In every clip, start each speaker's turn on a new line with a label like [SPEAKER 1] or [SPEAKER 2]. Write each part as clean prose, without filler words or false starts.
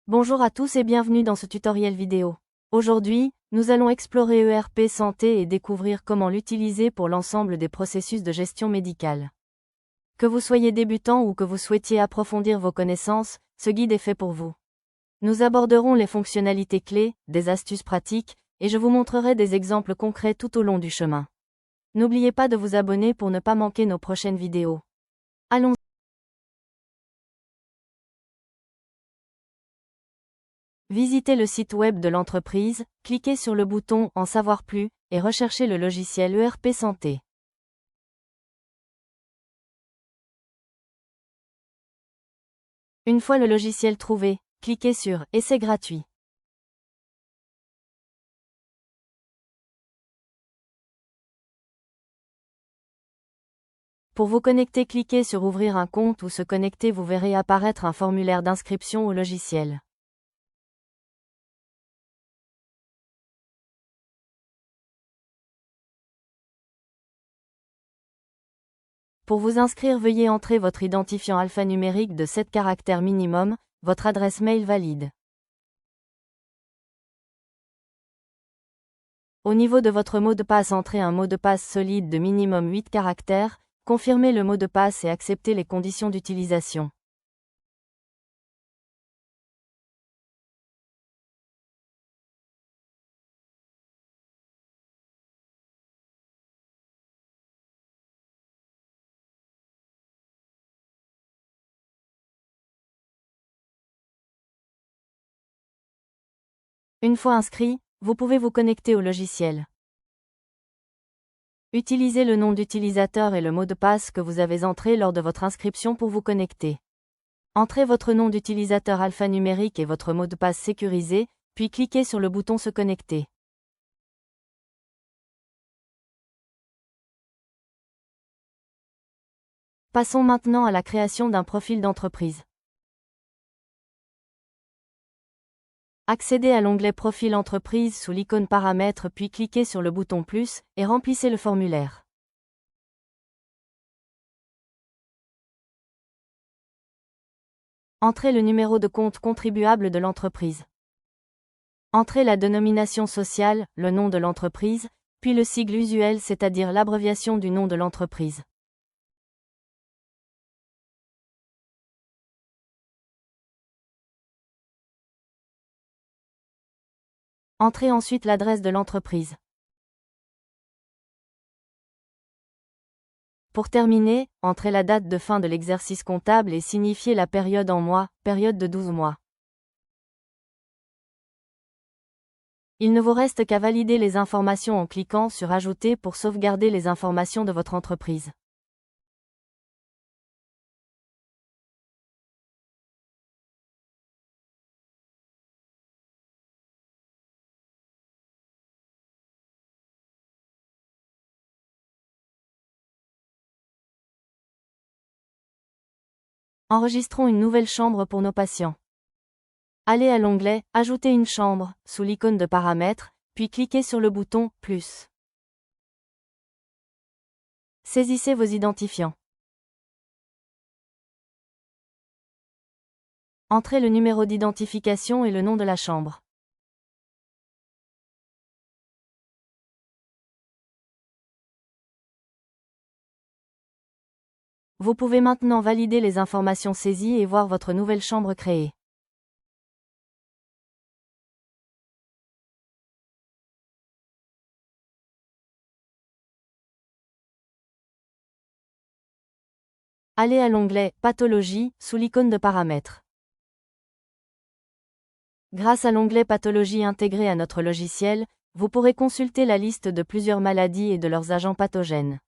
[SPEAKER 1] Bonjour à tous et bienvenue dans ce tutoriel vidéo. Aujourd'hui, nous allons explorer ERP Santé et découvrir comment l'utiliser pour l'ensemble des processus de gestion médicale. Que vous soyez débutant ou que vous souhaitiez approfondir vos connaissances, ce guide est fait pour vous. Nous aborderons les fonctionnalités clés, des astuces pratiques, et je vous montrerai des exemples concrets tout au long du chemin. N'oubliez pas de vous abonner pour ne pas manquer nos prochaines vidéos. Allons. Visitez le site web de l'entreprise, cliquez sur le bouton « En savoir plus » et recherchez le logiciel ERP Santé. Une fois le logiciel trouvé, cliquez sur « Essai gratuit ». Pour vous connecter, cliquez sur « Ouvrir un compte » ou « Se connecter », vous verrez apparaître un formulaire d'inscription au logiciel. Pour vous inscrire, veuillez entrer votre identifiant alphanumérique de 7 caractères minimum, votre adresse mail valide. Au niveau de votre mot de passe, entrez un mot de passe solide de minimum 8 caractères, confirmez le mot de passe et acceptez les conditions d'utilisation. Une fois inscrit, vous pouvez vous connecter au logiciel. Utilisez le nom d'utilisateur et le mot de passe que vous avez entré lors de votre inscription pour vous connecter. Entrez votre nom d'utilisateur alphanumérique et votre mot de passe sécurisé, puis cliquez sur le bouton Se connecter. Passons maintenant à la création d'un profil d'entreprise. Accédez à l'onglet Profil entreprise sous l'icône Paramètres puis cliquez sur le bouton Plus et remplissez le formulaire. Entrez le numéro de compte contribuable de l'entreprise. Entrez la dénomination sociale, le nom de l'entreprise, puis le sigle usuel, c'est-à-dire l'abréviation du nom de l'entreprise. Entrez ensuite l'adresse de l'entreprise. Pour terminer, entrez la date de fin de l'exercice comptable et signifiez la période en mois, période de 12 mois. Il ne vous reste qu'à valider les informations en cliquant sur Ajouter pour sauvegarder les informations de votre entreprise. Enregistrons une nouvelle chambre pour nos patients. Allez à l'onglet « Ajouter une chambre » sous l'icône de Paramètres, puis cliquez sur le bouton « Plus ». Saisissez vos identifiants. Entrez le numéro d'identification et le nom de la chambre. Vous pouvez maintenant valider les informations saisies et voir votre nouvelle chambre créée. Allez à l'onglet « Pathologie » sous l'icône de Paramètres. Grâce à l'onglet Pathologie intégré à notre logiciel, vous pourrez consulter la liste de plusieurs maladies et de leurs agents pathogènes.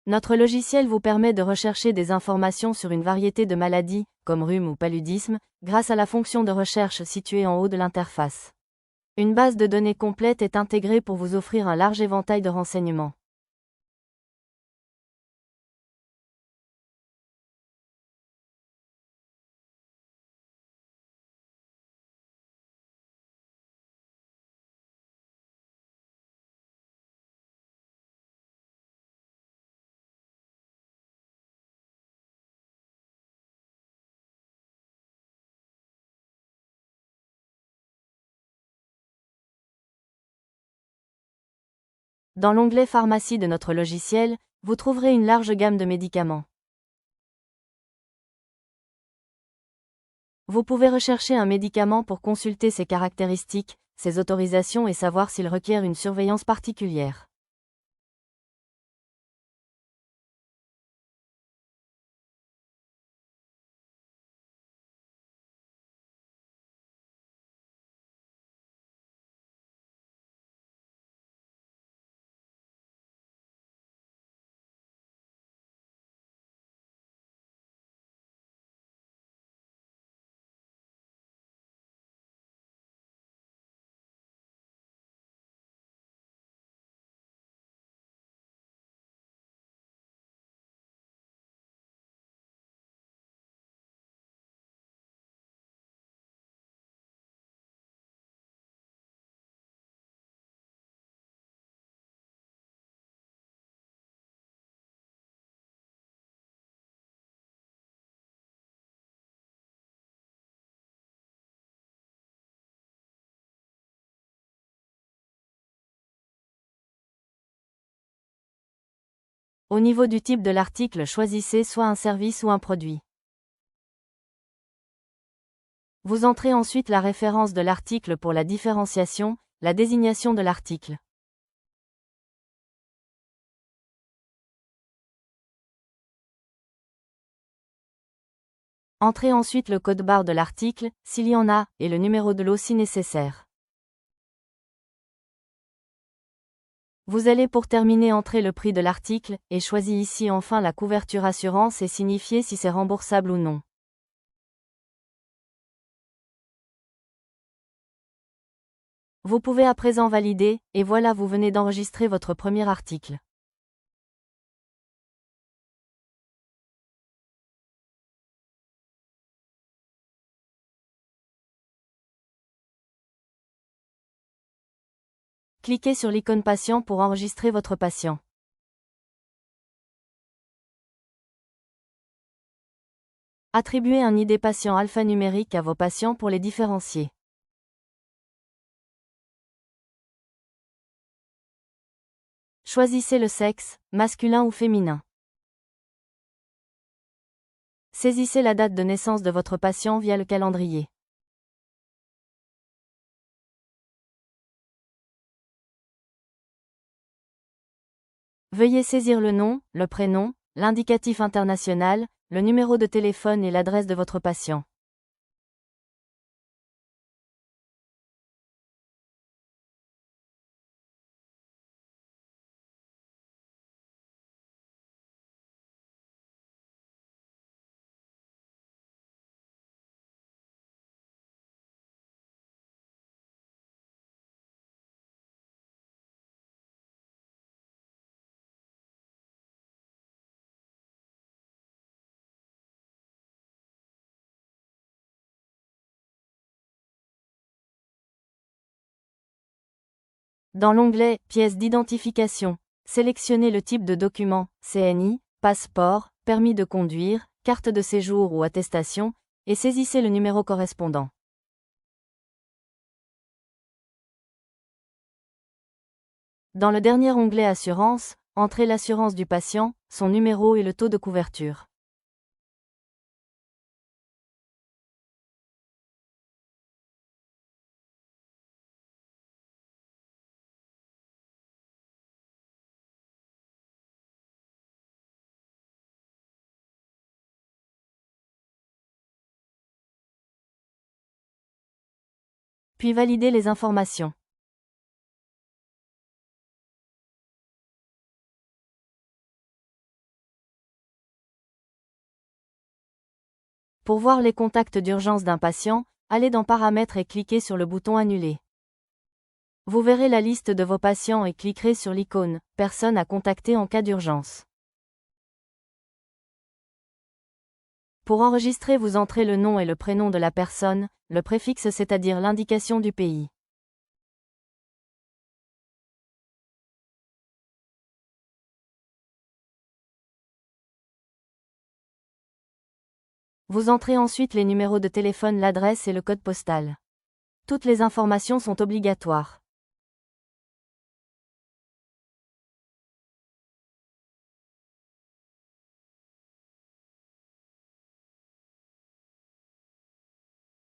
[SPEAKER 1] Notre logiciel vous permet de rechercher des informations sur une variété de maladies, comme rhume ou paludisme, grâce à la fonction de recherche située en haut de l'interface. Une base de données complète est intégrée pour vous offrir un large éventail de renseignements. Dans l'onglet Pharmacie de notre logiciel, vous trouverez une large gamme de médicaments. Vous pouvez rechercher un médicament pour consulter ses caractéristiques, ses autorisations et savoir s'il requiert une surveillance particulière. Au niveau du type de l'article, choisissez soit un service ou un produit. Vous entrez ensuite la référence de l'article pour la différenciation, la désignation de l'article. Entrez ensuite le code barre de l'article, s'il y en a, et le numéro de lot si nécessaire. Vous allez pour terminer entrer le prix de l'article, et choisissez ici enfin la couverture assurance et signifier si c'est remboursable ou non. Vous pouvez à présent valider, et voilà vous venez d'enregistrer votre premier article. Cliquez sur l'icône patient pour enregistrer votre patient. Attribuez un ID patient alphanumérique à vos patients pour les différencier. Choisissez le sexe, masculin ou féminin. Saisissez la date de naissance de votre patient via le calendrier. Veuillez saisir le nom, le prénom, l'indicatif international, le numéro de téléphone et l'adresse de votre patient. Dans l'onglet « Pièces d'identification », sélectionnez le type de document, CNI, passeport, permis de conduire, carte de séjour ou attestation, et saisissez le numéro correspondant. Dans le dernier onglet Assurance, entrez l'assurance du patient, son numéro et le taux de couverture. Puis validez les informations. Pour voir les contacts d'urgence d'un patient, allez dans Paramètres et cliquez sur le bouton Annuler. Vous verrez la liste de vos patients et cliquerez sur l'icône « Personne à contacter en cas d'urgence ». Pour enregistrer, vous entrez le nom et le prénom de la personne, le préfixe c'est-à-dire l'indication du pays. Vous entrez ensuite les numéros de téléphone, l'adresse et le code postal. Toutes les informations sont obligatoires.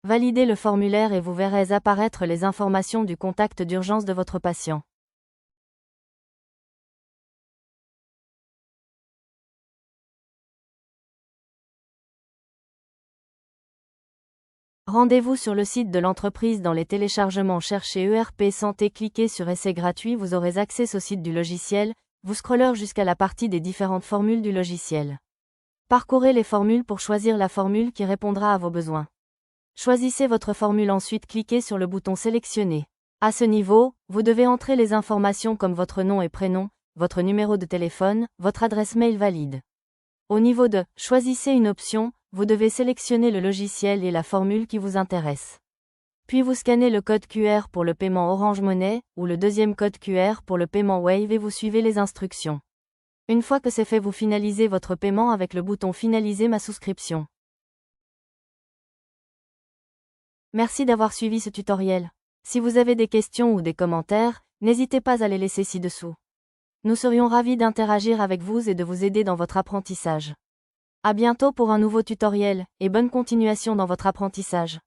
[SPEAKER 1] Validez le formulaire et vous verrez apparaître les informations du contact d'urgence de votre patient. Rendez-vous sur le site de l'entreprise dans les téléchargements, cherchez ERP Santé, cliquez sur Essai gratuit, vous aurez accès au site du logiciel, vous scrollez jusqu'à la partie des différentes formules du logiciel. Parcourez les formules pour choisir la formule qui répondra à vos besoins. Choisissez votre formule, ensuite cliquez sur le bouton sélectionner. À ce niveau, vous devez entrer les informations comme votre nom et prénom, votre numéro de téléphone, votre adresse mail valide. Au niveau de « Choisissez une option », vous devez sélectionner le logiciel et la formule qui vous intéresse. Puis vous scannez le code QR pour le paiement Orange Money, ou le deuxième code QR pour le paiement Wave et vous suivez les instructions. Une fois que c'est fait, vous finalisez votre paiement avec le bouton « Finaliser ma souscription ». Merci d'avoir suivi ce tutoriel. Si vous avez des questions ou des commentaires, n'hésitez pas à les laisser ci-dessous. Nous serions ravis d'interagir avec vous et de vous aider dans votre apprentissage. À bientôt pour un nouveau tutoriel, et bonne continuation dans votre apprentissage.